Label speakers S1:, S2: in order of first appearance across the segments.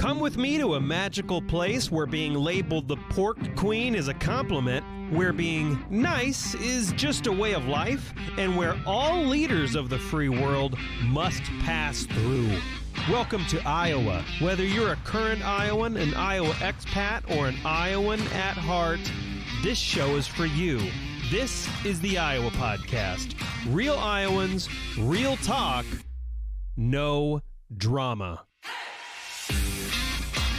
S1: Come with me to a magical place where being labeled the Pork Queen is a compliment, where being nice is just a way of life, and where all leaders of the free world must pass through. Welcome to Iowa. Whether you're a current Iowan, an Iowa expat, or an Iowan at heart, this show is for you. This is the Iowa Podcast. Real Iowans, real talk, no drama.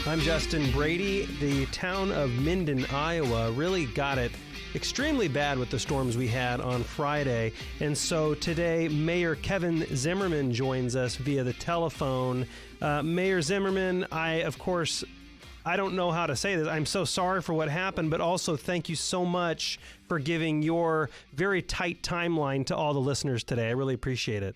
S1: I'm Justin Brady. The town of Minden, Iowa really got it extremely bad with the storms we had on Friday. And so today, Mayor Kevin Zimmerman joins us via the telephone. Mayor Zimmerman, I don't know how to say this. I'm so sorry for what happened, but also thank you so much for giving your very tight timeline to all the listeners today. I really appreciate it.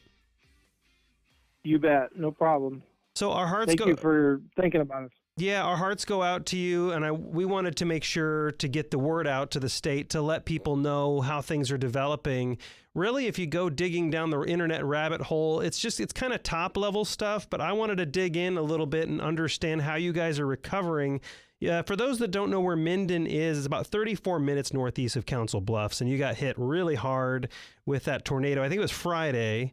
S2: You bet. No problem.
S1: So our hearts
S2: Thank you for thinking about us.
S1: Yeah, our hearts go out to you, and we wanted to make sure to get the word out to the state to let people know how things are developing. Really, if you go digging down the internet rabbit hole, it's kind of top-level stuff, but I wanted to dig in a little bit and understand how you guys are recovering. Yeah, for those that don't know where Minden is, it's about 34 minutes northeast of Council Bluffs, and you got hit really hard with that tornado. I think it was Friday.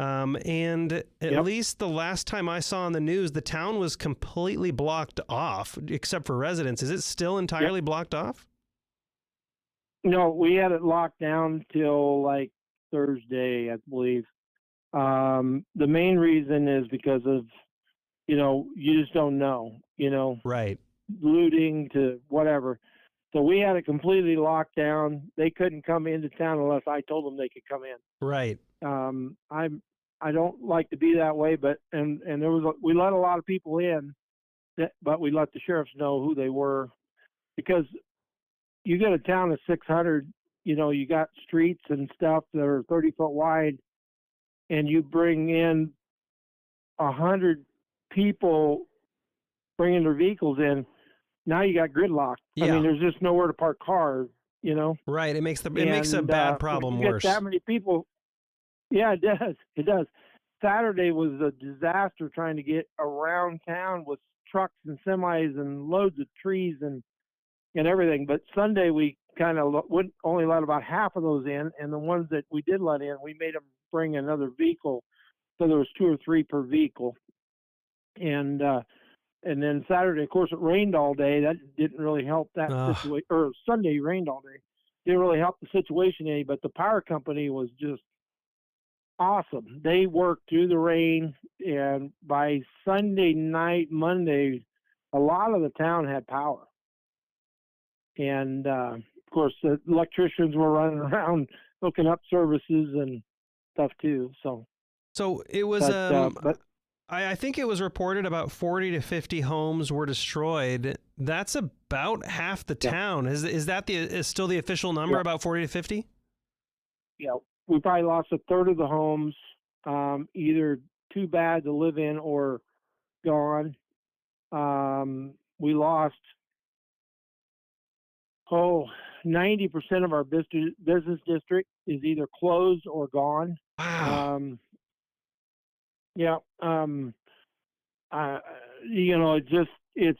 S1: And at least the last time I saw on the news, the town was completely blocked off, except for residents. Is it still entirely blocked off?
S2: No, we had it locked down till like Thursday, I believe. The main reason is because of, you just don't know,
S1: right,
S2: looting to whatever. So we had it completely locked down. They couldn't come into town unless I told them they could come in.
S1: Right.
S2: I don't like to be that way, but and we let a lot of people in, but we let the sheriffs know who they were, because you get a town of 600, you got streets and stuff that are 30 foot wide, and you bring in 100 people bringing their vehicles in. Now you got gridlock.
S1: Yeah.
S2: I mean, there's just nowhere to park cars,
S1: Right. It makes a bad problem worse.
S2: That many people. Yeah, it does. It does. Saturday was a disaster trying to get around town with trucks and semis and loads of trees and everything. But Sunday we kind of only let about half of those in, and the ones that we did let in, we made them bring another vehicle, so there was 2 or 3 per vehicle. And then Saturday, of course, it rained all day. That didn't really help that situation. Or Sunday rained all day. Didn't really help the situation any. But the power company was just awesome. They worked through the rain, and by Sunday night, Monday, a lot of the town had power. And, of course, the electricians were running around hooking up services and stuff, too. So
S1: it was, I think it was reported about 40 to 50 homes were destroyed. That's about half the town. Is that still the official number, about 40 to 50?
S2: Yeah. We probably lost a third of the homes, either too bad to live in or gone. We lost, 90% of our business district is either closed or gone.
S1: Wow.
S2: It's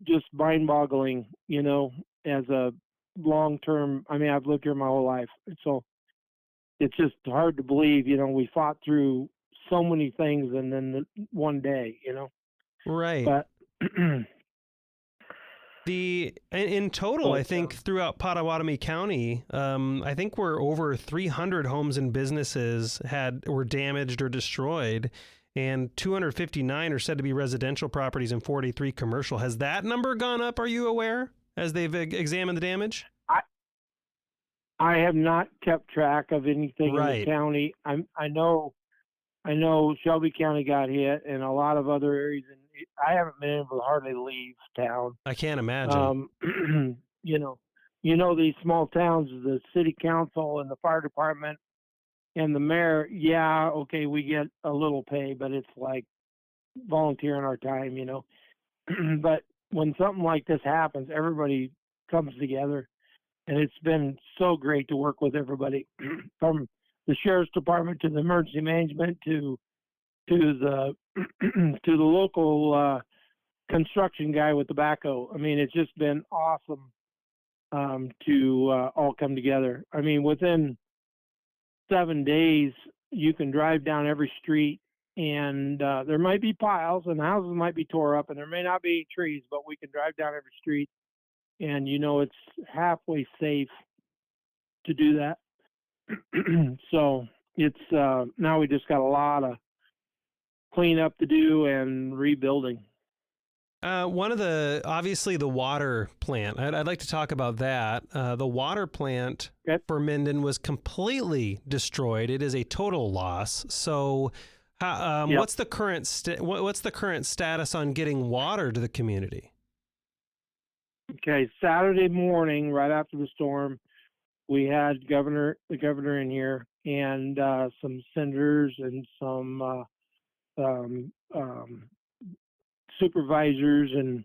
S2: just mind-boggling, as a long-term. I mean, I've lived here my whole life, so it's just hard to believe, we fought through so many things and then one day,
S1: Right.
S2: But
S1: in total, I think throughout Pottawatomie County, I think we're over 300 homes and businesses were damaged or destroyed, and 259 are said to be residential properties and 43 commercial. Has that number gone up? Are you aware, as they've examined the damage?
S2: I have not kept track of anything in the county. I know Shelby County got hit, and a lot of other areas, and I haven't been able to hardly leave town.
S1: I can't imagine.
S2: These small towns, the city council and the fire department and the mayor, we get a little pay, but it's like volunteering our time, But when something like this happens, everybody comes together. And it's been so great to work with everybody, from the sheriff's department to the emergency management to to the to the local construction guy with the backhoe. I mean, it's just been awesome to all come together. I mean, within 7 days, you can drive down every street, and there might be piles, and houses might be tore up, and there may not be trees, but we can drive down every street, and it's halfway safe to do that. So it's now we just got a lot of cleanup to do and rebuilding.
S1: Obviously the water plant. I'd like to talk about that. The water plant for Minden was completely destroyed. It is a total loss. So, what's the current status on getting water to the community?
S2: Okay, Saturday morning, right after the storm, we had the governor in here, and some senators and some supervisors, and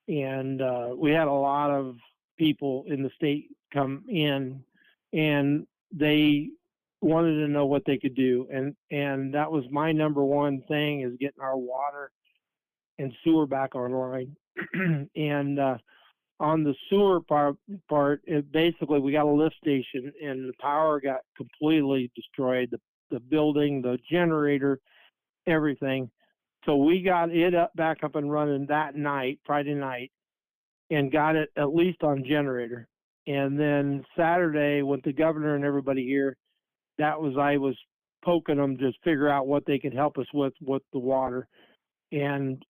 S2: we had a lot of people in the state come in, and they wanted to know what they could do, and that was my number one thing, is getting our water and sewer back online. And on the sewer part, basically we got a lift station, and the power got completely destroyed, the building, the generator, everything. So we got it back up and running that night, Friday night, and got it at least on generator. And then Saturday, with the governor and everybody here, I was poking them to figure out what they could help us with the water. And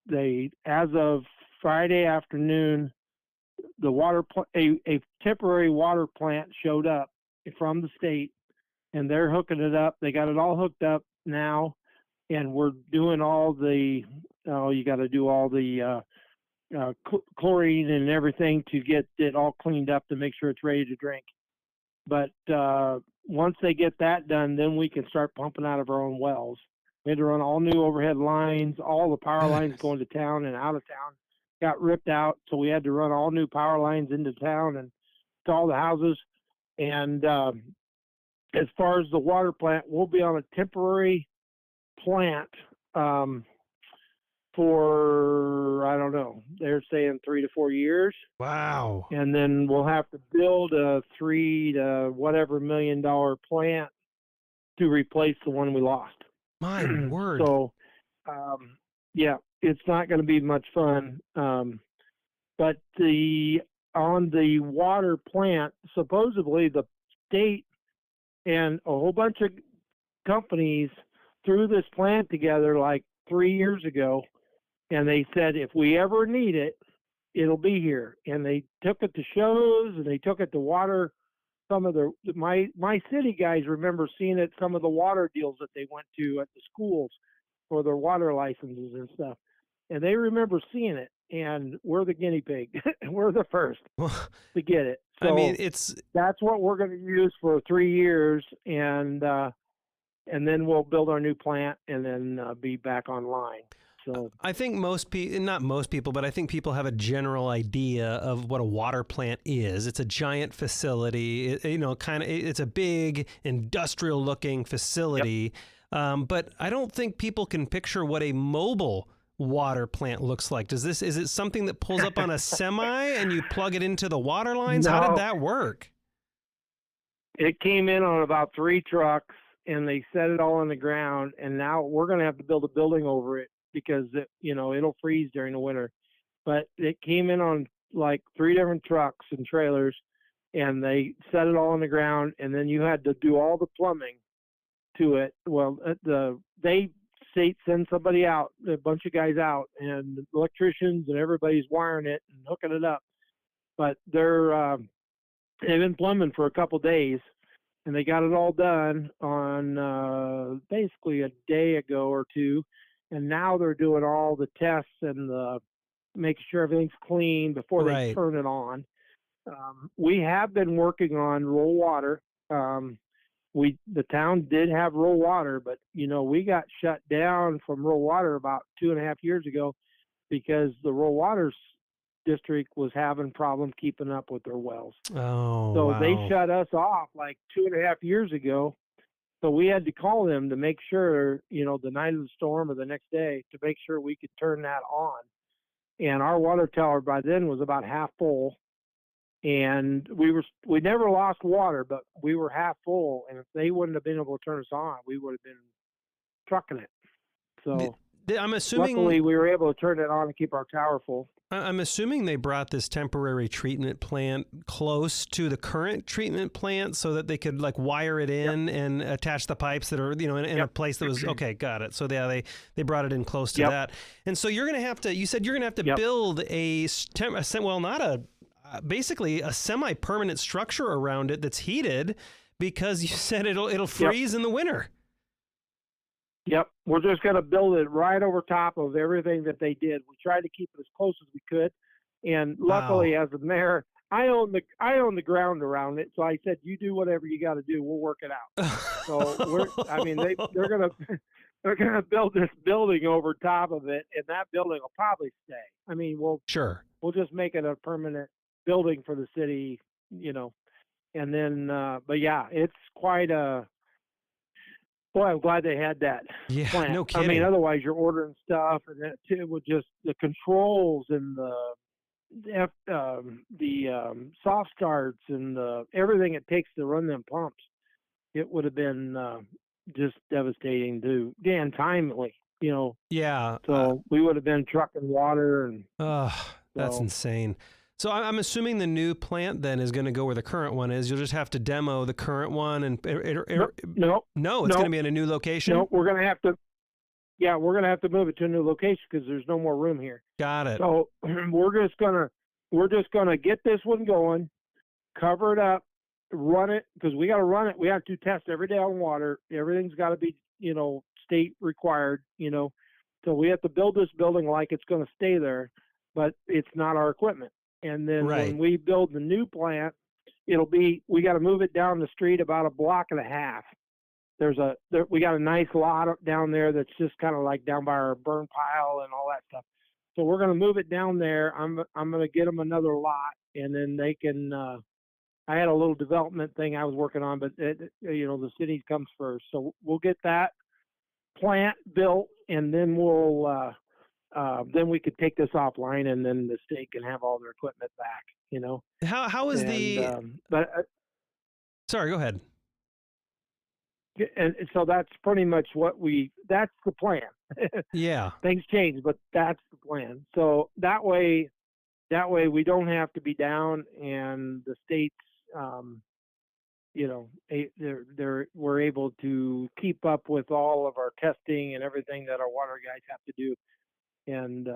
S2: they, as of Friday afternoon, a temporary water plant showed up from the state, and they're hooking it up. They got it all hooked up now. And we're doing all the, you got to do all the chlorine and everything to get it all cleaned up to make sure it's ready to drink. But once they get that done, then we can start pumping out of our own wells. We had to run all new overhead lines. All the power lines going to town and out of town got ripped out. So we had to run all new power lines into town and to all the houses. And as far as the water plant, we'll be on a temporary plant for, I don't know, they're saying 3 to 4 years.
S1: Wow.
S2: And then we'll have to build a $3 to whatever $1 million plant to replace the one we lost.
S1: My word.
S2: So yeah, it's not going to be much fun. But on the water plant, supposedly the state and a whole bunch of companies threw this plant together like 3 years ago, and they said if we ever need it, it'll be here. And they took it to shows, and they took it to water. Some of my city guys remember seeing it, some of the water deals that they went to at the schools for their water licenses and stuff, and they remember seeing it. And we're the guinea pig. We're the first to get it. So
S1: I mean,
S2: that's what we're going to use for 3 years, and then we'll build our new plant and then be back online. So
S1: I think not most people, but I think people have a general idea of what a water plant is. It's a giant facility, it's a big industrial looking facility. Yep. But I don't think people can picture what a mobile water plant looks like. Is it something that pulls up on a semi and you plug it into the water lines?
S2: No.
S1: How did that work?
S2: It came in on about 3 trucks, and they set it all on the ground, and now we're going to have to build a building over it because it'll freeze during the winter. But it came in on like 3 different trucks and trailers, and they set it all on the ground, and then you had to do all the plumbing to it. Well, they send somebody out, a bunch of guys out, and electricians and everybody's wiring it and hooking it up. But they've been plumbing for a couple days, and they got it all done on basically a day ago or two. And now they're doing all the tests and making sure everything's clean before they turn it on. We have been working on rural water. The town did have rural water, but we got shut down from rural water about 2.5 years ago because the rural water district was having problems keeping up with their wells.
S1: Oh,
S2: so
S1: wow.
S2: They shut us off like 2.5 years ago, So we had to call them to make sure, the night of the storm or the next day, to make sure we could turn that on. And our water tower by then was about half full, and we never lost water, but we were half full. And if they wouldn't have been able to turn us on, we would have been trucking it. So
S1: I'm assuming,
S2: luckily we were able to turn it on and keep our tower full.
S1: I'm assuming they brought this temporary treatment plant close to the current treatment plant so that they could like wire it in and attach the pipes that are, in a place that was, okay, got it. So yeah, they brought it in close to that. And so you're going to have to, you said you're going to have to build basically a semi-permanent structure around it that's heated, because you said it'll freeze in the winter.
S2: Yep, we're just going to build it right over top of everything that they did. We tried to keep it as close as we could, and luckily, as the mayor, I own the ground around it. So I said, "You do whatever you got to do. We'll work it out." So they're gonna build this building over top of it, and that building will probably stay. I mean, we'll just make it a permanent building for the city, and then, but yeah, it's quite a. Boy, I'm glad they had that plant.
S1: No kidding.
S2: I mean, otherwise you're ordering stuff, and it would just the controls and the soft starts and everything it takes to run them pumps. It would have been just devastating and timely,
S1: Yeah.
S2: So we would have been trucking water and.
S1: That's insane. So I'm assuming the new plant then is going to go where the current one is. You'll just have to demo the current one, and
S2: no,
S1: it's going to be in a new location.
S2: No, we're going to have to. Yeah, we're going to have to move it to a new location because there's no more room here.
S1: Got it.
S2: So we're just gonna get this one going, cover it up, run it, because we got to run it. We have to test every day on water. Everything's got to be state required. So we have to build this building like it's going to stay there, but it's not our equipment. And then when we build the new plant, we got to move it down the street about a block and a half. We got a nice lot down there that's just kind of like down by our burn pile and all that stuff. So we're going to move it down there. I'm going to get them another lot, and then they can. I had a little development thing I was working on, but the city comes first. So we'll get that plant built, and then then we could take this offline, and then the state can have all their equipment back.
S1: How is Sorry, go ahead.
S2: And so that's pretty much that's the plan.
S1: Yeah.
S2: Things change, but that's the plan. So that way we don't have to be down, and the states, we're able to keep up with all of our testing and everything that our water guys have to do. And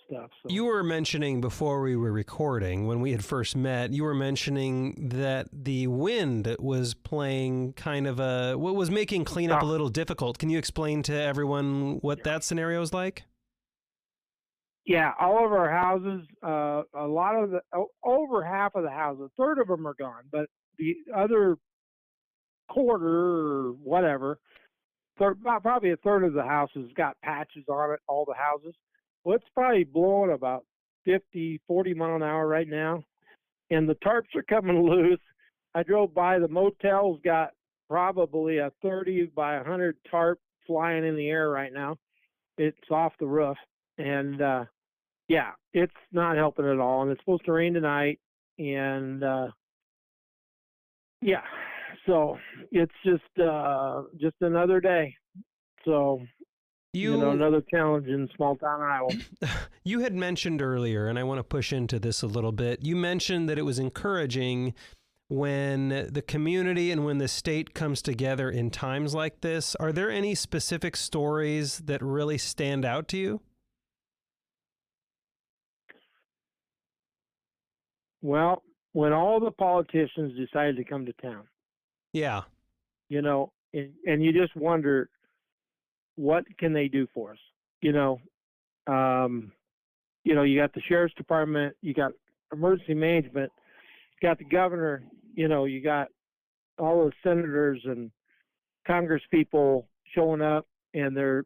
S2: stuff. So.
S1: You were mentioning before we were recording, when we had first met, you were mentioning that the wind was playing what was making cleanup a little difficult. Can you explain to everyone what that scenario is like?
S2: Yeah, all of our houses, over half of the houses, a third of them are gone, but the other quarter or whatever, probably a third of the houses got patches on it, all the houses. Well, it's probably blowing about 50, 40 mile an hour right now, and the tarps are coming loose. I drove by, the motel's got probably a 30 by 100 tarp flying in the air right now. It's off the roof, and it's not helping at all, and it's supposed to rain tonight, and so it's just another day. So another challenge in small town Iowa.
S1: You had mentioned earlier, and I want to push into this a little bit. You mentioned that it was encouraging when the community and when the state comes together in times like this. Are there any specific stories that really stand out to you?
S2: Well, when all the politicians decided to come to town.
S1: Yeah.
S2: And you just wonder, what can they do for us? You got the sheriff's department, you got emergency management, you got the governor, you got all the senators and Congress people showing up, and they're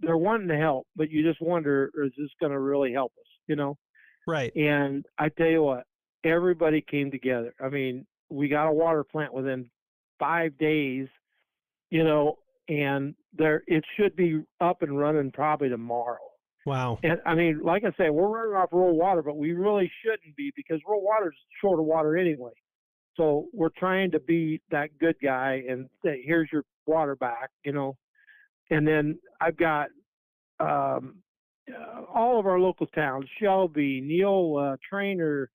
S2: wanting to help, but you just wonder, is this going to really help us?
S1: Right.
S2: And I tell you what, everybody came together. I mean, we got a water plant within 5 days, you know, and it should be up and running probably tomorrow.
S1: Wow.
S2: And I mean, like I say, we're running off rural water, but we really shouldn't be because rural water is short of water anyway. So we're trying to be that good guy and say, here's your water back, you know. And then I've got all of our local towns, Shelby, Neola, Trainer,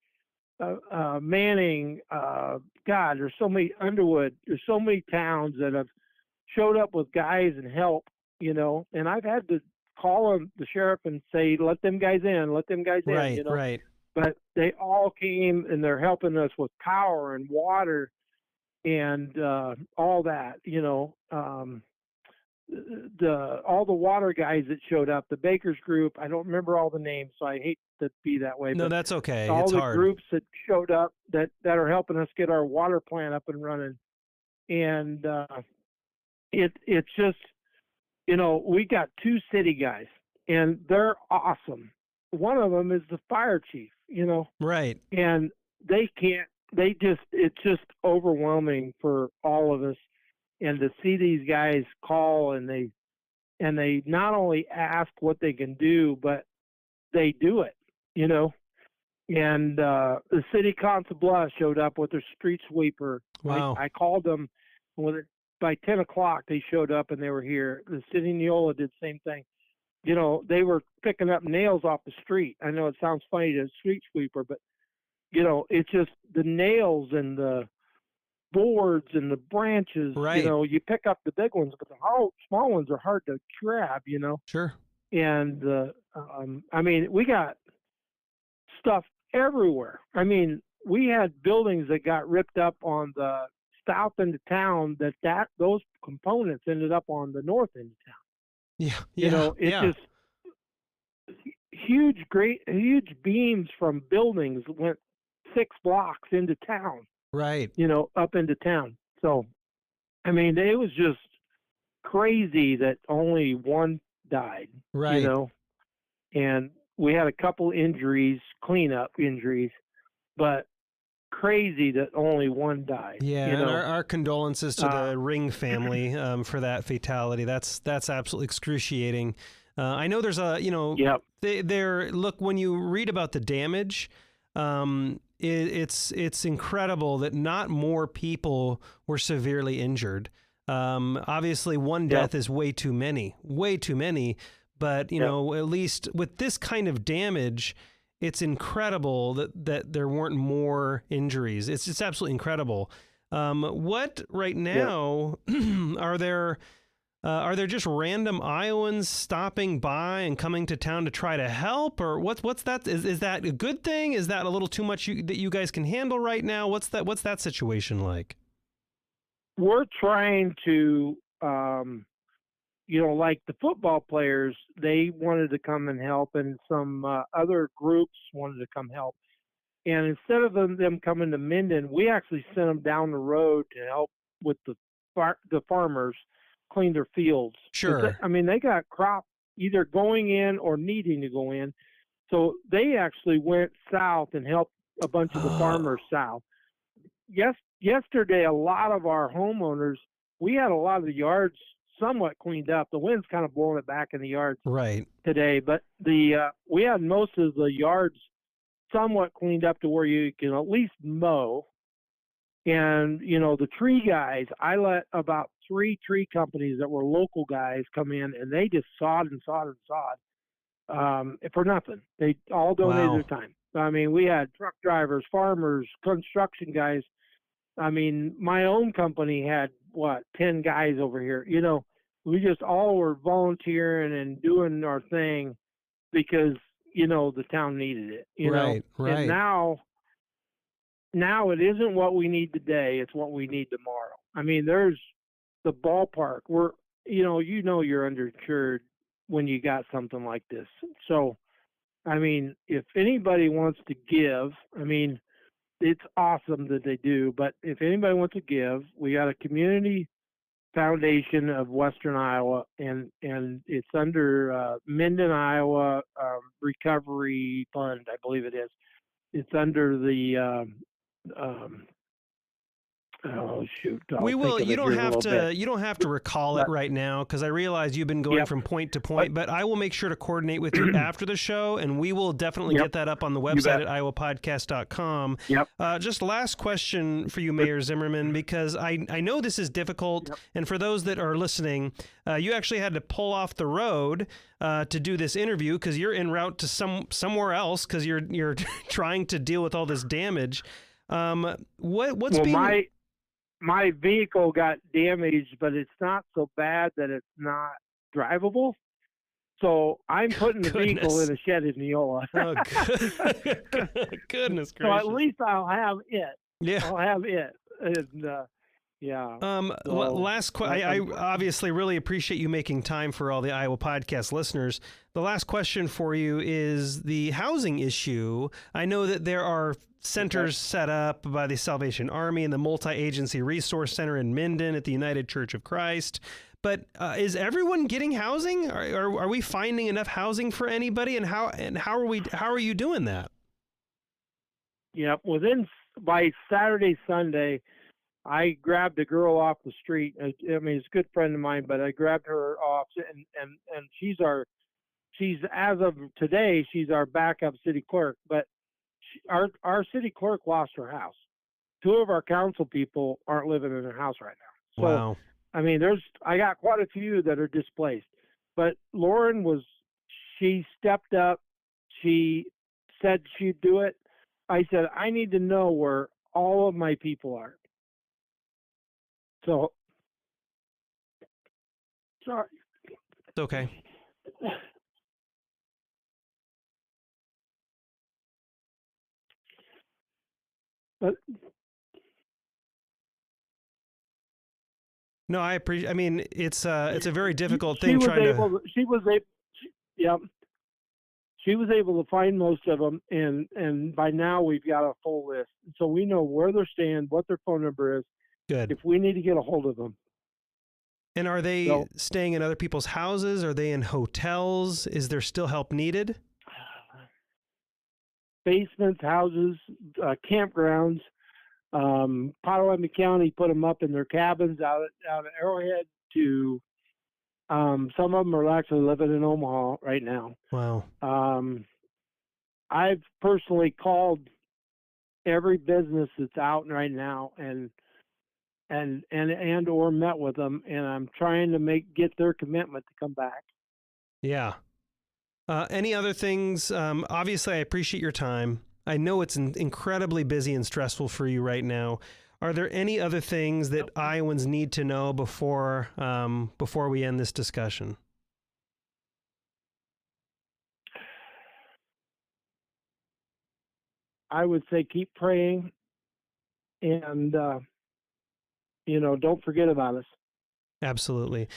S2: Manning, God, there's so many, Underwood, there's so many towns that have showed up with guys and help, you know, and I've had to call the sheriff and say, let them guys in,
S1: Right,
S2: you know.
S1: right.
S2: But they all came and they're helping us with power and water and all that, you know. All the water guys that showed up, the Bakers group, I don't remember all the names, so I hate to be that way.
S1: No,
S2: but
S1: that's okay.
S2: all
S1: It's
S2: the
S1: hard.
S2: groups that showed up that are helping us get our water plant up and running. And it's just, you know, we got 2 city guys and they're awesome. One of them is the fire chief, you know,
S1: Right.
S2: and it's just overwhelming for all of us. And to see these guys call and they not only ask what they can do, but they do it, you know. And the city council Bluff showed up with their street sweeper.
S1: Wow.
S2: I called them by 10 o'clock. They showed up and they were here. The city of Neola did the same thing. You know, they were picking up nails off the street. I know it sounds funny to a street sweeper, but you know, it's just the nails and the boards and the branches.
S1: Right.
S2: You know, you pick up the big ones, but the small ones are hard to grab. You know.
S1: Sure.
S2: And I mean, we got stuff everywhere. I mean, we had buildings that got ripped up on the south end of town those components ended up on the north end of town.
S1: Yeah.
S2: You know, it's just huge beams from buildings went 6 blocks into town.
S1: Right.
S2: You know, up into town. So, I mean, it was just crazy that only one died.
S1: Right.
S2: You know, and we had a couple injuries, cleanup injuries, but crazy that only one died.
S1: Yeah,
S2: you know?
S1: and our condolences to the Ring family for that fatality. That's absolutely excruciating. I know there's a, you know,
S2: Yep.
S1: Look, when you read about the damage, it's incredible that not more people were severely injured. Obviously, one death is way too many. But, you know, at least with this kind of damage, it's incredible that there weren't more injuries. It's just absolutely incredible. What right now are there just random Iowans stopping by and coming to town to try to help, or what's that? Is that a good thing? Is that a little too much that you guys can handle right now? What's that situation like?
S2: We're trying to, you know, like the football players, they wanted to come and help, and some other groups wanted to come help. And instead of them coming to Minden, we actually sent them down the road to help with the farmers clean their fields.
S1: Sure.
S2: I mean, they got crop either going in or needing to go in. So they actually went south and helped a bunch of the farmers south. Yesterday, a lot of our homeowners, we had a lot of the yards somewhat cleaned up. The wind's kind of blowing it back in the yards today, but we had most of the yards somewhat cleaned up to where you can at least mow. And, you know, the tree guys, I let about 3 tree companies that were local guys come in, and they just sawed for nothing. They all donated their time. I mean, we had truck drivers, farmers, construction guys. I mean, my own company had 10 guys over here. You know, we just all were volunteering and doing our thing because, you know, the town needed it, you know.
S1: Right.
S2: And now it isn't what we need today, it's what we need tomorrow. I mean, there's the ballpark. You know you're underinsured when you got something like this. So, I mean, if anybody wants to give, I mean, it's awesome that they do, but if anybody wants to give, we got a community foundation of Western Iowa, and it's under Minden, Iowa Recovery Fund, I believe it is. It's under the Oh shoot!
S1: We will. You don't have to. You don't have to recall it right now because I realize you've been going from point to point. But I will make sure to coordinate with you after the show, and we will definitely get that up on the website at iowapodcast.com.
S2: Yep.
S1: Just last question for you, Mayor Zimmerman, because I know this is difficult, and for those that are listening, you actually had to pull off the road to do this interview because you're en route to somewhere else because you're trying to deal with all this damage.
S2: My vehicle got damaged, but it's not so bad that it's not drivable. So I'm putting the vehicle in a shed in Neola.
S1: Goodness gracious.
S2: So at least I'll have it.
S1: Yeah.
S2: I'll have it. And,
S1: last question. I obviously really appreciate you making time for all the Iowa Podcast listeners. The last question for you is the housing issue. I know that there are centers set up by the Salvation Army and the Multi-Agency Resource Center in Minden at the United Church of Christ. But is everyone getting housing? Are we finding enough housing for anybody? And how are you doing that?
S2: Yeah, by Saturday, Sunday, I grabbed a girl off the street. I mean, it's a good friend of mine, but I grabbed her off, and she's as of today, she's our backup city clerk. But our city clerk lost her house. 2 of our council people aren't living in their house right now. So,
S1: wow.
S2: I mean, I got quite a few that are displaced. But Lauren she stepped up. She said she'd do it. I said, I need to know where all of my people are. So, sorry.
S1: It's okay.
S2: But
S1: no, I appreciate. I mean, it's a very difficult thing
S2: She was able to find most of them, and by now we've got a full list, so we know where they're staying, what their phone number is.
S1: Good.
S2: If we need to get a hold of them.
S1: And are they staying in other people's houses? Are they in hotels? Is there still help needed?
S2: Basements, houses, campgrounds. Potawatomi County put them up in their cabins out at Arrowhead. To some of them are actually living in Omaha right now.
S1: Wow.
S2: I've personally called every business that's out right now and or met with them, and I'm trying to get their commitment to come back.
S1: Yeah. Any other things? Obviously, I appreciate your time. I know it's incredibly busy and stressful for you right now. Are there any other things that Iowans need to know before we end this discussion?
S2: I would say keep praying, and don't forget about us.
S1: Absolutely.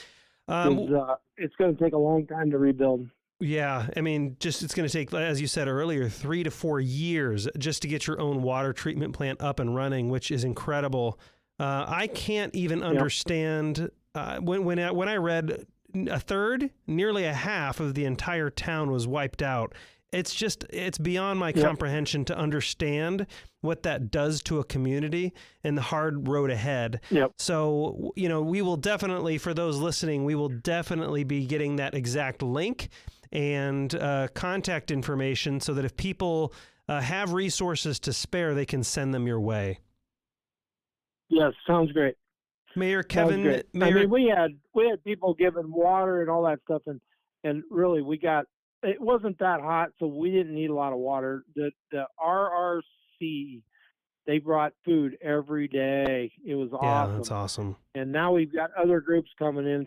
S2: It's going to take a long time to rebuild.
S1: Yeah, I mean, it's going to take, as you said earlier, 3 to 4 years just to get your own water treatment plant up and running, which is incredible. I can't even understand when I read a third, nearly a half of the entire town was wiped out. It's beyond my comprehension to understand what that does to a community and the hard road ahead.
S2: Yep.
S1: So, we will definitely, for those listening, we will definitely be getting that exact link and contact information so that if people have resources to spare, they can send them your way.
S2: Yes, sounds great.
S1: Mayor Kevin,
S2: I mean, we had people giving water and all that stuff, and really it wasn't that hot, so we didn't need a lot of water. The RRC, they brought food every day. It was awesome.
S1: Yeah, that's awesome.
S2: And now we've got other groups coming in,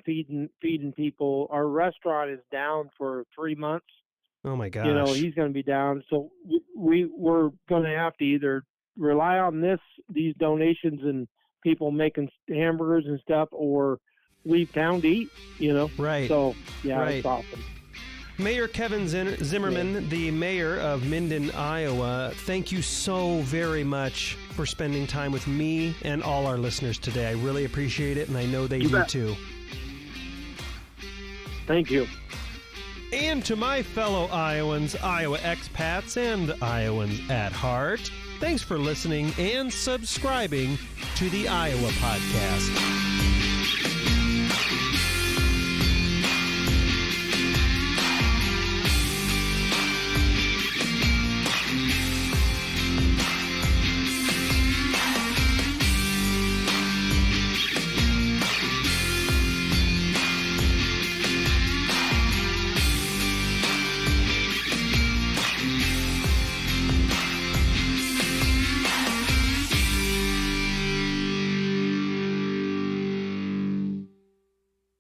S2: feeding people. Our restaurant is down for 3 months.
S1: Oh my gosh.
S2: He's going to be down. So we're going to have to either rely on these donations and people making hamburgers and stuff, or leave town to eat,
S1: Right.
S2: So, It's awesome.
S1: Mayor Kevin Zimmerman, the mayor of Minden, Iowa, thank you so very much for spending time with me and all our listeners today. I really appreciate it, and I know they do too.
S2: Thank you.
S1: And to my fellow Iowans, Iowa expats, and Iowans at heart, thanks for listening and subscribing to the Iowa Podcast.